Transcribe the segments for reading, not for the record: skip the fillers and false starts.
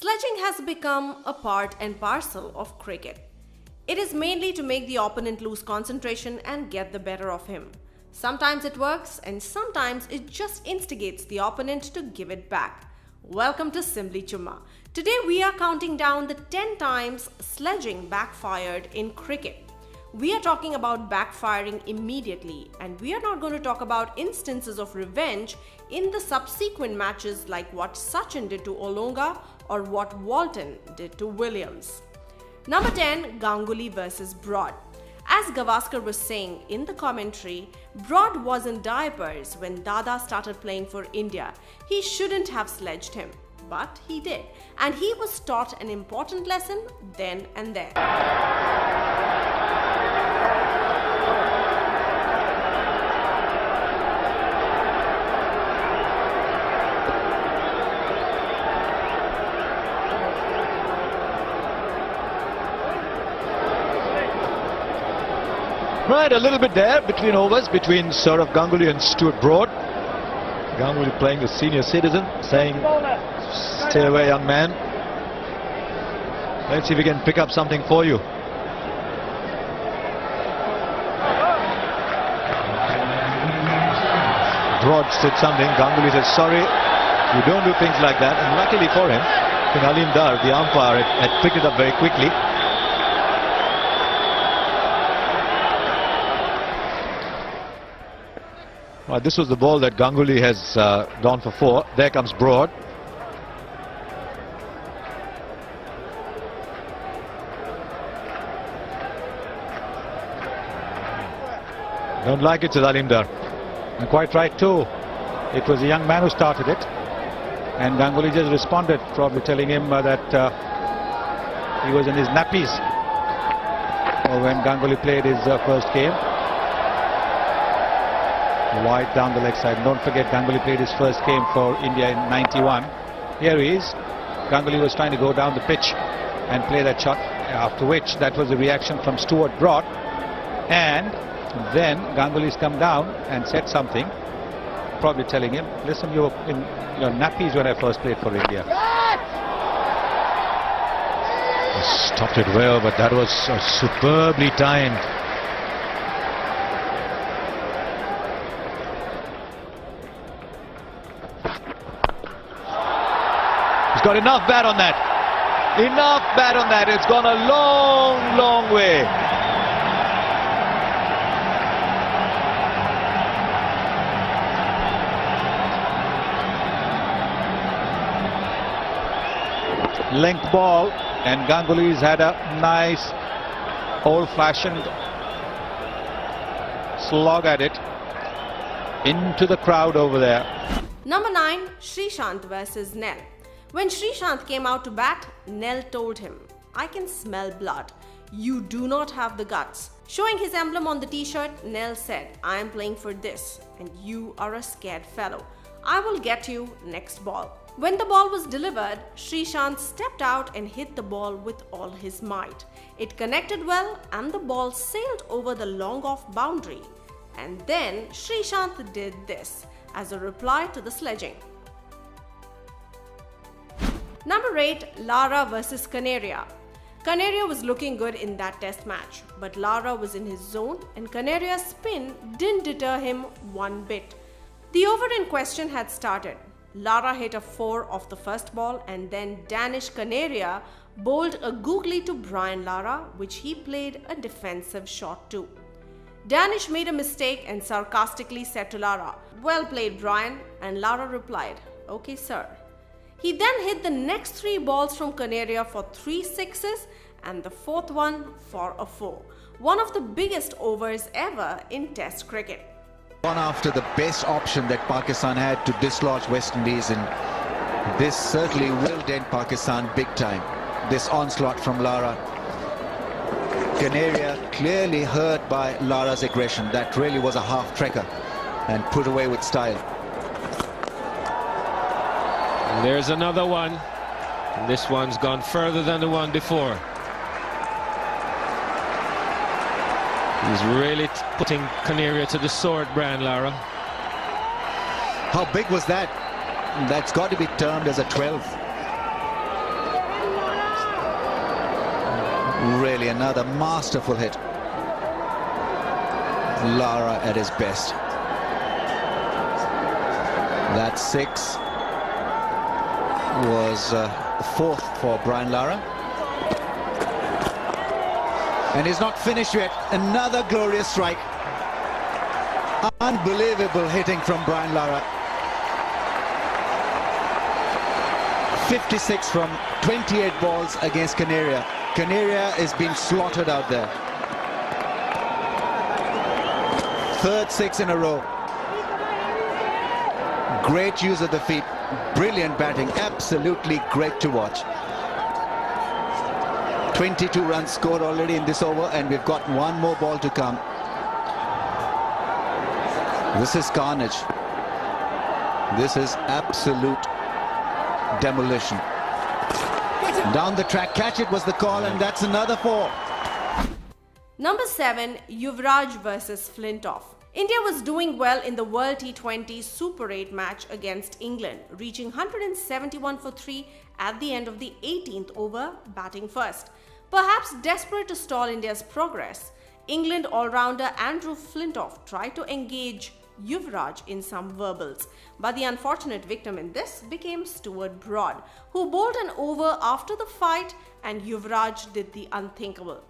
Sledging has become a part and parcel of cricket. It is mainly to make the opponent lose concentration and get the better of him. Sometimes it works and sometimes it just instigates the opponent to give it back. Welcome to Simply Chumma. Today we are counting down the 10 times sledging backfired in cricket. We are talking about backfiring immediately, and we are not going to talk about instances of revenge in the subsequent matches like what Sachin did to Olonga or what Walton did to Williams. Number 10, Ganguly versus Broad. As Gavaskar was saying in the commentary, Broad was in diapers when Dada started playing for India. He shouldn't have sledged him, but he did, and he was taught an important lesson then and there. Right, a little bit there between overs, between Saurav Ganguly and Stuart Broad. Ganguly playing the senior citizen, saying, stay away, young man. Let's see if we can pick up something for you. Broad said something. Ganguly said, sorry, you don't do things like that. And luckily for him, I think Alim Dar, the umpire, had picked it up very quickly. This was the ball that Ganguly has gone for 4. There comes Broad. Don't like it, says Alimdar. And quite right too. It was a young man who started it, and Ganguly just responded, probably telling him that he was in his nappies when Ganguly played his first game. Wide down the leg side. Don't forget, Ganguly played his first game for India in '91. Here he is. Ganguly was trying to go down the pitch and play that shot, after which that was the reaction from Stuart Broad, and then Ganguly's come down and said something, probably telling him, listen, you were in your nappies when I first played for India. Stopped it well, but that was superbly timed. Got enough bat on that. Enough bat on that. It's gone a long, long way. Length ball, and Ganguly's had a nice old-fashioned slog at it into the crowd over there. Number 9, Srishant versus Nell. When Srishant came out to bat, Nell told him, I can smell blood. You do not have the guts. Showing his emblem on the t-shirt, Nell said, I am playing for this and you are a scared fellow. I will get you next ball. When the ball was delivered, Srishant stepped out and hit the ball with all his might. It connected well and the ball sailed over the long off boundary. And then Srishant did this as a reply to the sledging. Number 8, Lara versus Canaria. Canaria was looking good in that test match, but Lara was in his zone and Canaria's spin didn't deter him one bit. The over in question had started. Lara hit a 4 off the first ball, and then Danish Canaria bowled a googly to Brian Lara, which he played a defensive shot to. Danish made a mistake and sarcastically said to Lara, well played Brian, and Lara replied, okay sir. He then hit the next 3 balls from Canaria for 3 sixes and the 4th one for a 4. One of the biggest overs ever in Test cricket. One after the best option that Pakistan had to dislodge West Indies, and this certainly will dent Pakistan big time. This onslaught from Lara. Canaria clearly hurt by Lara's aggression. That really was a half-trekker and put away with style. There's another one, and this one's gone further than the one before. He's really putting Canaria to the sword, Brian Lara. How big was that? That's got to be termed as a 12. Really another masterful hit. Lara at his best. That 6 was the 4th for Brian Lara. And he's not finished yet. Another glorious strike. Unbelievable hitting from Brian Lara. 56 from 28 balls against Canaria. Canaria is being slaughtered out there. Third 6 in a row. Great use of the feet. Brilliant batting. Absolutely great to watch. 22 runs scored already in this over, and we've got one more ball to come. This is carnage. This is absolute demolition. Down the track, catch it was the call, and that's another 4. Number 7, Yuvraj versus Flintoff. India was doing well in the World T20 Super 8 match against England, reaching 171 for 3 at the end of the 18th over, batting first. Perhaps desperate to stall India's progress, England all-rounder Andrew Flintoff tried to engage Yuvraj in some verbals, but the unfortunate victim in this became Stuart Broad, who bowled an over after the fight, and Yuvraj did the unthinkable.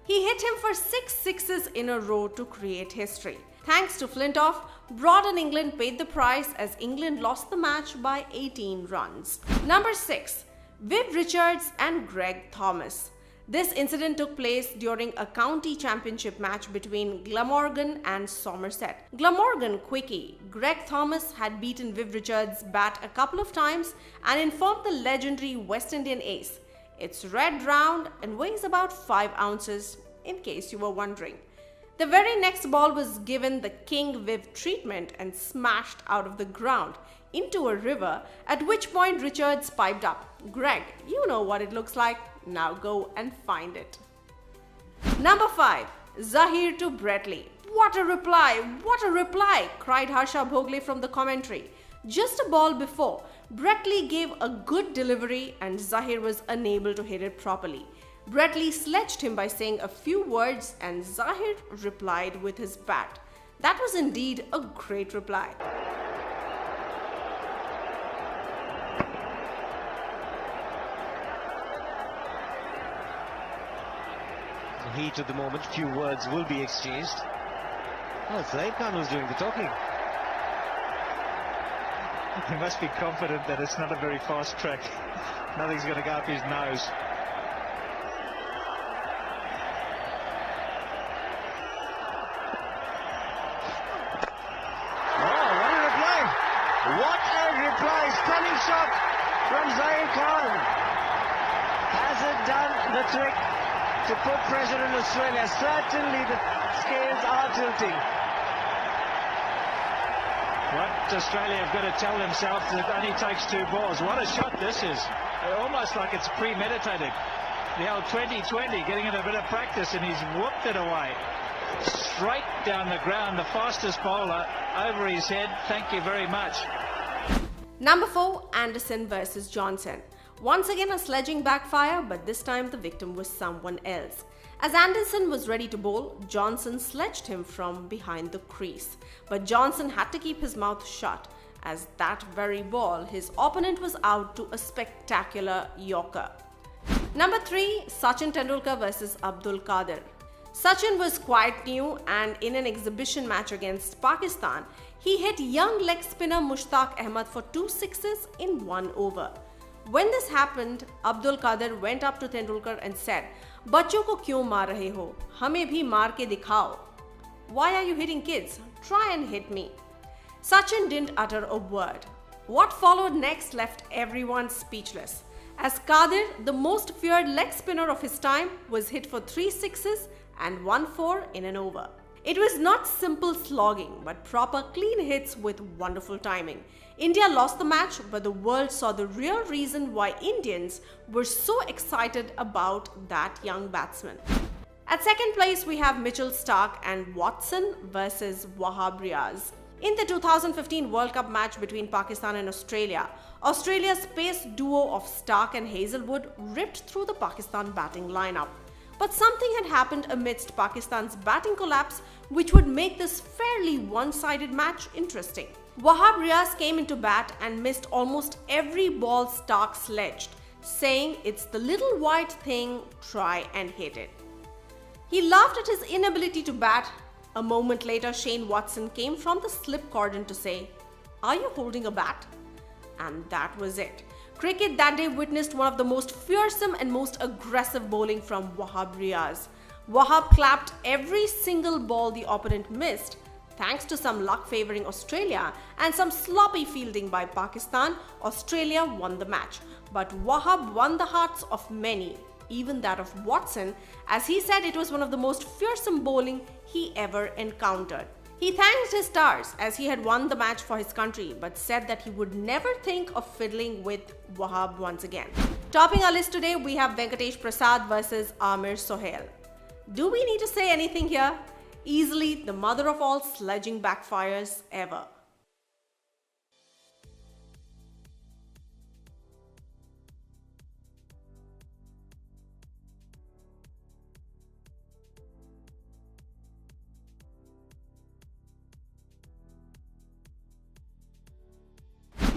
He hit him for 6 sixes in a row to create history. Thanks to Flintoff, Broad and England paid the price as England lost the match by 18 runs. Number 6, Viv Richards and Greg Thomas. This incident took place during a county championship match between Glamorgan and Somerset. Glamorgan quickie Greg Thomas had beaten Viv Richards' bat a couple of times and informed the legendary West Indian ace. It's red round and weighs about 5 ounces, in case you were wondering. The very next ball was given the King Viv treatment and smashed out of the ground into a river, at which point Richards piped up, "Greg, you know what it looks like. Now go and find it." Number 5, Zahir to Bretley. "What a reply! What a reply!" cried Harsha Bhogle from the commentary. Just a ball before, Bretley gave a good delivery and Zahir was unable to hit it properly. Bretley sledged him by saying a few words and Zahir replied with his bat. That was indeed a great reply. The heat of the moment, few words will be exchanged. Oh, Zaid Khan was doing the talking. He must be confident that it's not a very fast track. Nothing's going to go up his nose. Oh, what a reply! What a reply! Stunning shot from Zaid Khan. Has it done the trick to put pressure on Australia? Certainly the scales are tilting. What Australia have got to tell themselves that it only takes 2 balls. What a shot this is. Almost like it's premeditated. The old 2020 getting in a bit of practice and he's whooped it away. Straight down the ground, the fastest bowler over his head. Thank you very much. Number 4, Anderson versus Johnson. Once again a sledging backfire, but this time the victim was someone else. As Anderson was ready to bowl, Johnson sledged him from behind the crease. But Johnson had to keep his mouth shut, as that very ball his opponent was out to a spectacular yorker. Number 3, Sachin Tendulkar versus Abdul Qadir. Sachin was quite new and in an exhibition match against Pakistan, he hit young leg spinner Mushtaq Ahmed for 2 sixes in 1 over. When this happened, Abdul Qadir went up to Tendulkar and said, "बच्चों को क्यों मार रहे हो? हमें भी मार के दिखाओ. Why are you hitting kids? Try and hit me." Sachin didn't utter a word. What followed next left everyone speechless, as Qadir, the most feared leg spinner of his time, was hit for 3 sixes and 1 4 in an over. It was not simple slogging, but proper clean hits with wonderful timing. India lost the match, but the world saw the real reason why Indians were so excited about that young batsman. At second place, we have Mitchell Starc and Watson versus Wahab Riaz. In the 2015 World Cup match between Pakistan and Australia, Australia's pace duo of Starc and Hazelwood ripped through the Pakistan batting lineup. But something had happened amidst Pakistan's batting collapse which would make this fairly one-sided match interesting. Wahab Riaz came into bat and missed almost every ball Stark sledged, saying it's the little white thing, try and hit it. He laughed at his inability to bat. A moment later, Shane Watson came from the slip cordon to say, "Are you holding a bat?" And that was it. Cricket that day witnessed one of the most fearsome and most aggressive bowling from Wahab Riaz. Wahab clapped every single ball the opponent missed. Thanks to some luck favouring Australia and some sloppy fielding by Pakistan, Australia won the match. But Wahab won the hearts of many, even that of Watson, as he said it was one of the most fearsome bowling he ever encountered. He thanked his stars as he had won the match for his country, but said that he would never think of fiddling with Wahab once again. Topping our list today, we have Venkatesh Prasad versus Amir Sohail. Do we need to say anything here? Easily the mother of all sledging backfires ever.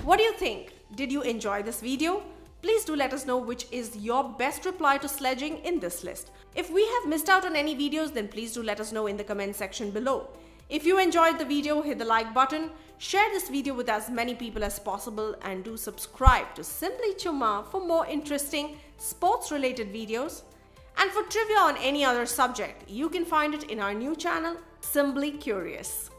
What do you think? Did you enjoy this video? Please do let us know which is your best reply to sledging in this list. If we have missed out on any videos, then please do let us know in the comment section below. If you enjoyed the video, hit the like button, share this video with as many people as possible, and do subscribe to Simply Chumma for more interesting sports related videos. And for trivia on any other subject, you can find it in our new channel, Simply Curious.